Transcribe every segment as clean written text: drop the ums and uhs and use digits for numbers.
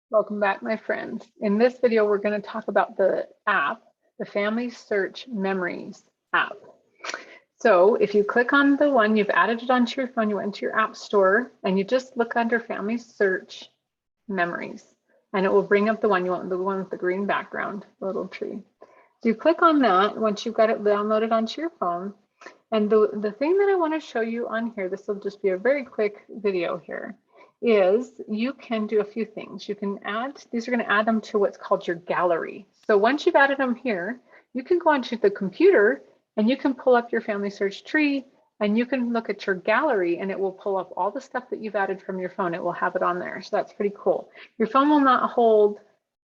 Welcome back, my friends. In this video, we're going to talk about the app, the FamilySearch Memories app. So if you click on the one, you've added it onto your phone, you went to your app store, and you just look under FamilySearch Memories, and it will bring up the one you want, the one with the green background, the little tree. So you click on that once you've got it downloaded onto your phone. And the thing that I want to show you on here, this will just be a very quick video here, is you can do a few things. You can add, these are going to add them to what's called your gallery. So once you've added them here, you can go onto the computer and you can pull up your FamilySearch tree and you can look at your gallery and it will pull up all the stuff that you've added from your phone. It will have it on there. So that's pretty cool. Your phone will not hold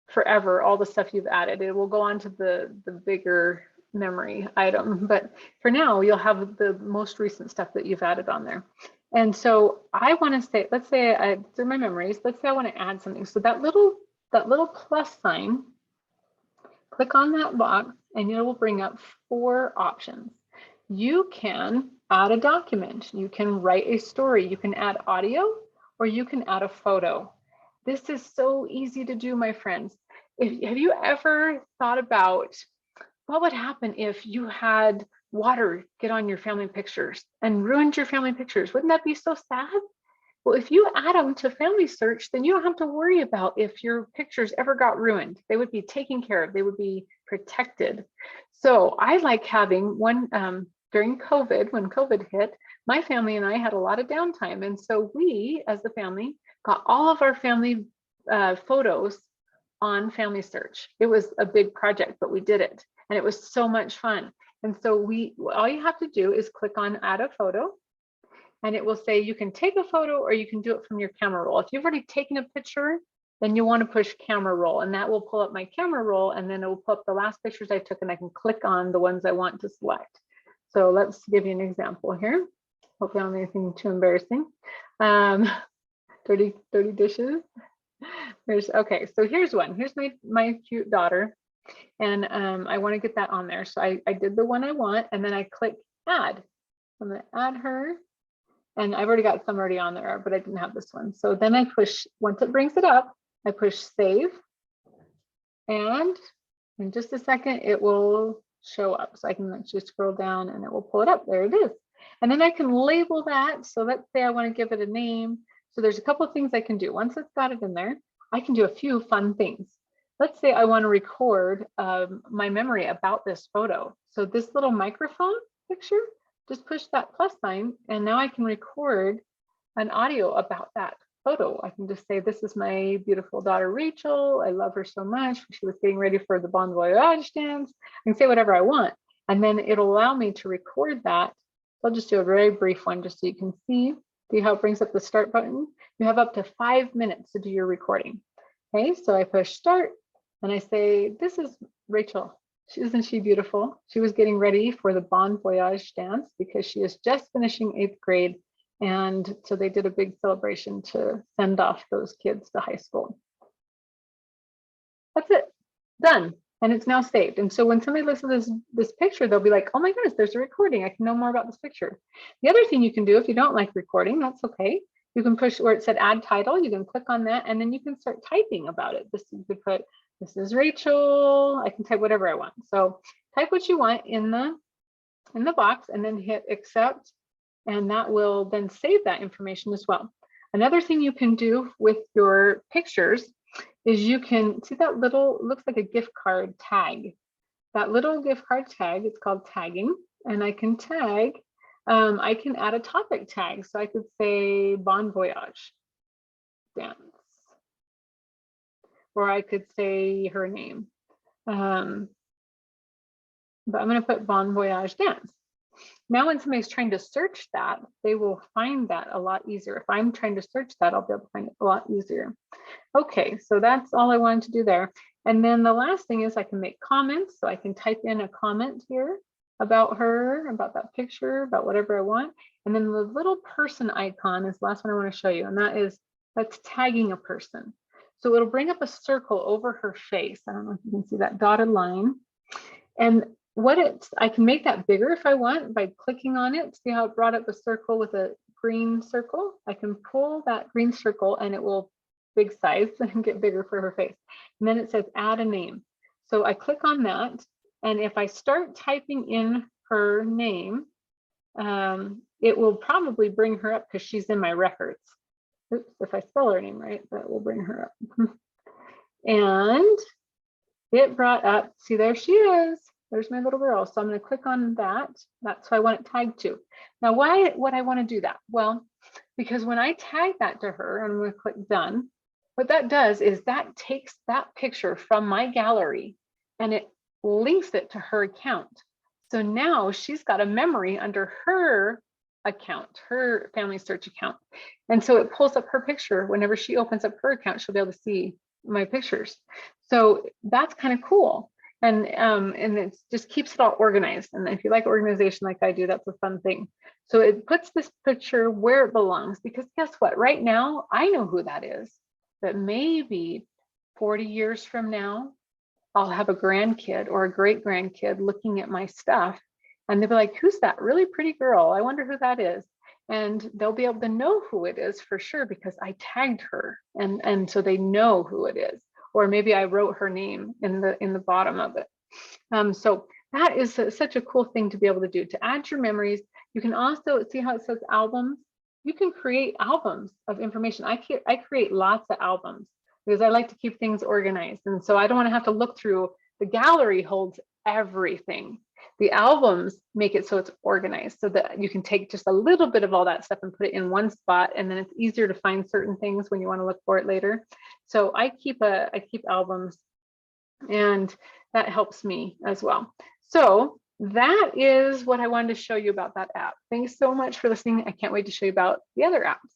forever all the stuff you've added. It will go on to the bigger memory item, but for now you'll have the most recent stuff that you've added on there. And so I want to say, let's say through my memories, let's say I want to add something. So that little plus sign, click on that box and it will bring up 4 options. You can add a document, you can write a story, you can add audio, or you can add a photo. This is so easy to do, my friends. Have you ever thought about what would happen if you had water get on your family pictures and ruined your family pictures? Wouldn't that be so sad? Well, if you add them to FamilySearch, then you don't have to worry about if your pictures ever got ruined. They would be taken care of. They would be protected. So I like having one during COVID, when COVID hit, my family and I had a lot of downtime. And so we, as the family, got all of our family photos on FamilySearch. It was a big project, but we did it. And it was so much fun. And so all you have to do is click on add a photo and it will say you can take a photo or you can do it from your camera roll. If you've already taken a picture, then you want to push camera roll and that will pull up my camera roll and then it will pull up the last pictures I took and I can click on the ones I want to select. So let's give you an example here. Hopefully I don't have anything too embarrassing. Dirty dishes. Okay, so here's one. Here's my cute daughter. And I want to get that on there. So I did the one I want and then I click add. I'm going to add her. And I've already got some already on there, but I didn't have this one. So then I push, once it brings it up, I push save. And in just a second, it will show up. So I can actually scroll down and it will pull it up. There it is. And then I can label that. So let's say I want to give it a name. So there's a couple of things I can do. Once it's got it in there, I can do a few fun things. Let's say I want to record my memory about this photo. So this little microphone picture, just push that plus sign and now I can record an audio about that photo. I can just say, this is my beautiful daughter, Rachel. I love her so much. She was getting ready for the Bon Voyage dance. I can say whatever I want. And then it'll allow me to record that. So I'll just do a very brief one just so you can see how it brings up the start button. You have up to 5 minutes to do your recording. Okay, so I push start. And I say, this is Rachel. Isn't she beautiful? She was getting ready for the Bon Voyage dance because she is just finishing 8th grade. And so they did a big celebration to send off those kids to high school. That's it, done. And it's now saved. And so when somebody listens to this picture, they'll be like, oh my goodness, there's a recording. I can know more about this picture. The other thing you can do if you don't like recording, that's okay. You can push where it said add title. You can click on that and then you can start typing about it. You could put, this is Rachel. I can type whatever I want. So type what you want in the box and then hit accept. And that will then save that information as well. Another thing you can do with your pictures is you can see that little, looks like a gift card tag. That little gift card tag, it's called tagging. And I can tag, I can add a topic tag. So I could say Bon Voyage dance. Or I could say her name. But I'm going to put Bon Voyage dance. Now, when somebody's trying to search that, they will find that a lot easier. If I'm trying to search that, I'll be able to find it a lot easier. Okay, so that's all I wanted to do there. And then the last thing is I can make comments. So I can type in a comment here about her, about that picture, about whatever I want. And then the little person icon is the last one I want to show you. And that's tagging a person. So it'll bring up a circle over her face. I don't know if you can see that dotted line. And I can make that bigger if I want by clicking on it. See how it brought up a circle with a green circle? I can pull that green circle and it will big size and get bigger for her face. And then it says add a name. So I click on that. And if I start typing in her name, it will probably bring her up because she's in my records. Oops, if I spell her name right, that will bring her up. And it brought up, see, there she is. There's my little girl. So I'm going to click on that. That's who I want it tagged to. Now, why would I want to do that? Well, because when I tag that to her, I'm going to click done. What that does is that takes that picture from my gallery and it links it to her account. So now she's got a memory under her account, her FamilySearch account. And so it pulls up her picture. Whenever she opens up her account, she'll be able to see my pictures. So that's kind of cool. And it just keeps it all organized. And if you like organization like I do, that's a fun thing. So it puts this picture where it belongs, because guess what? Right now, I know who that is, but maybe 40 years from now, I'll have a grandkid or a great grandkid looking at my stuff and they'll be like, who's that really pretty girl? I wonder who that is. And they'll be able to know who it is for sure because I tagged her, and so they know who it is. Or maybe I wrote her name in the bottom of it. So that is such a cool thing to be able to do, to add your memories. You can also see how it says albums. You can create albums of information. I create lots of albums because I like to keep things organized. And so I don't want to have to look through. The gallery holds everything. The albums make it so it's organized so that you can take just a little bit of all that stuff and put it in one spot, and then it's easier to find certain things when you want to look for it later. So I keep albums, and that helps me as well. So that is what I wanted to show you about that app. Thanks so much for listening. I can't wait to show you about the other apps.